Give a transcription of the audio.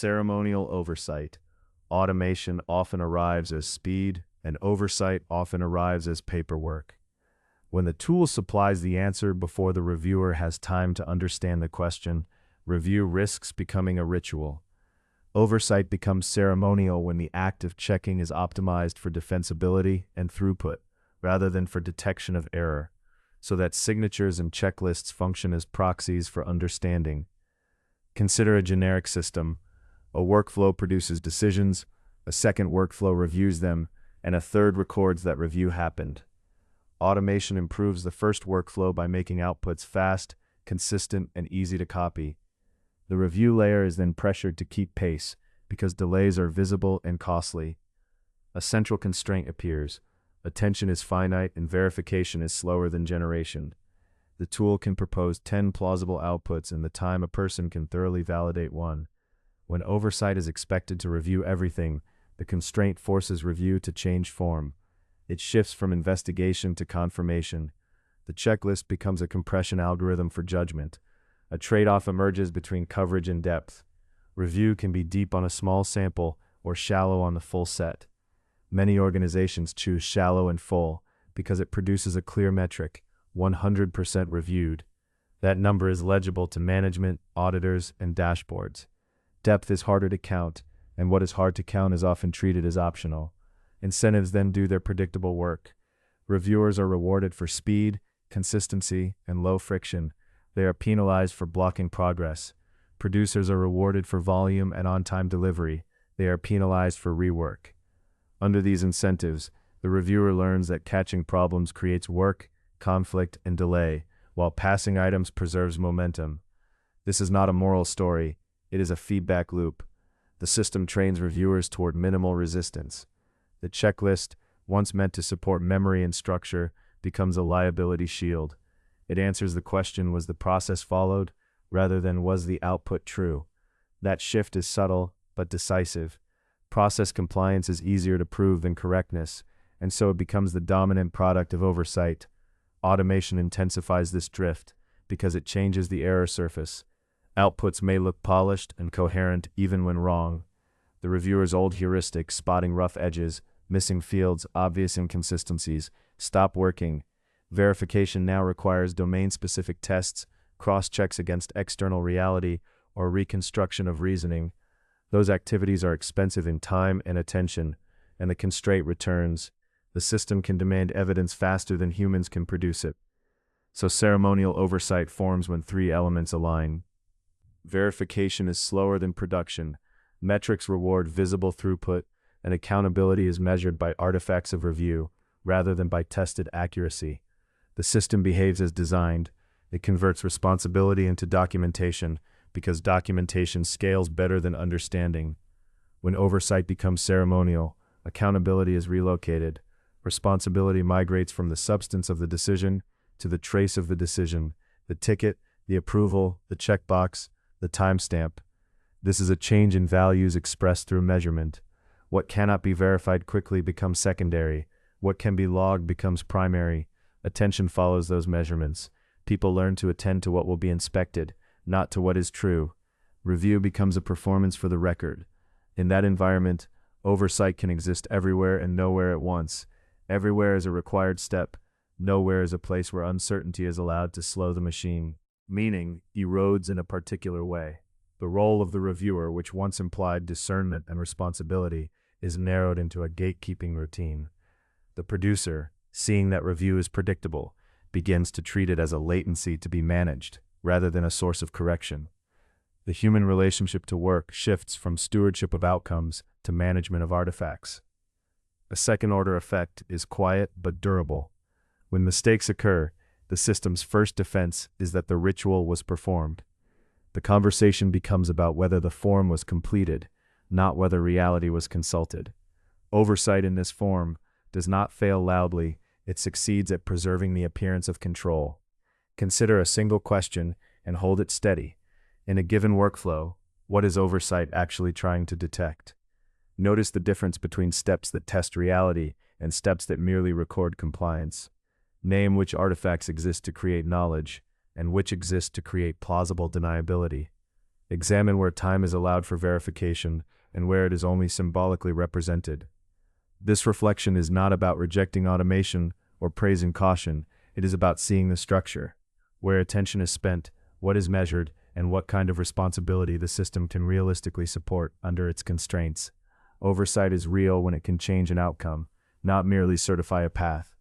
Ceremonial oversight. Automation often arrives as speed, and oversight often arrives as paperwork. When the tool supplies the answer before the reviewer has time to understand the question, review risks becoming a ritual. Oversight becomes ceremonial when the act of checking is optimized for defensibility and throughput, rather than for detection of error, so that signatures and checklists function as proxies for understanding. Consider a generic system. A workflow produces decisions, a second workflow reviews them, and a third records that review happened. Automation improves the first workflow by making outputs fast, consistent, and easy to copy. The review layer is then pressured to keep pace because delays are visible and costly. A central constraint appears. Attention is finite and verification is slower than generation. The tool can propose 10 plausible outputs in the time a person can thoroughly validate one. When oversight is expected to review everything, the constraint forces review to change form. It shifts from investigation to confirmation. The checklist becomes a compression algorithm for judgment. A trade-off emerges between coverage and depth. Review can be deep on a small sample or shallow on the full set. Many organizations choose shallow and full because it produces a clear metric, 100% reviewed. That number is legible to management, auditors, and dashboards. Depth is harder to count, and what is hard to count is often treated as optional. Incentives then do their predictable work. Reviewers are rewarded for speed, consistency, and low friction. They are penalized for blocking progress. Producers are rewarded for volume and on-time delivery. They are penalized for rework. Under these incentives, the reviewer learns that catching problems creates work, conflict, and delay, while passing items preserves momentum. This is not a moral story. It is a feedback loop. The system trains reviewers toward minimal resistance. The checklist, once meant to support memory and structure, becomes a liability shield. It answers the question, was the process followed, rather than was the output true? That shift is subtle, but decisive. Process compliance is easier to prove than correctness, and so it becomes the dominant product of oversight. Automation intensifies this drift because it changes the error surface. Outputs may look polished and coherent even when wrong. The reviewer's old heuristic, spotting rough edges, missing fields, obvious inconsistencies, stop working. Verification now requires domain-specific tests, cross-checks against external reality, or reconstruction of reasoning. Those activities are expensive in time and attention, and the constraint returns. The system can demand evidence faster than humans can produce it. So ceremonial oversight forms when three elements align. Verification is slower than production. Metrics reward visible throughput, and accountability is measured by artifacts of review, rather than by tested accuracy. The system behaves as designed. It converts responsibility into documentation, because documentation scales better than understanding. When oversight becomes ceremonial, accountability is relocated. Responsibility migrates from the substance of the decision to the trace of the decision, the ticket, the approval, the checkbox, the timestamp. This is a change in values expressed through measurement. What cannot be verified quickly becomes secondary. What can be logged becomes primary. Attention follows those measurements. People learn to attend to what will be inspected, not to what is true. Review becomes a performance for the record. In that environment, oversight can exist everywhere and nowhere at once. Everywhere is a required step. Nowhere is a place where uncertainty is allowed to slow the machine. Meaning erodes in a particular way. The role of the reviewer, which once implied discernment and responsibility, is narrowed into a gatekeeping routine. The producer, seeing that review is predictable, begins to treat it as a latency to be managed, rather than a source of correction. The human relationship to work shifts from stewardship of outcomes to management of artifacts. A second-order effect is quiet but durable. When mistakes occur, the system's first defense is that the ritual was performed. The conversation becomes about whether the form was completed, not whether reality was consulted. Oversight in this form does not fail loudly, it succeeds at preserving the appearance of control. Consider a single question and hold it steady. In a given workflow, what is oversight actually trying to detect? Notice the difference between steps that test reality and steps that merely record compliance. Name which artifacts exist to create knowledge, and which exist to create plausible deniability. Examine where time is allowed for verification and where it is only symbolically represented. This reflection is not about rejecting automation or praising caution. It is about seeing the structure, where attention is spent, what is measured, and what kind of responsibility the system can realistically support under its constraints. Oversight is real when it can change an outcome, not merely certify a path.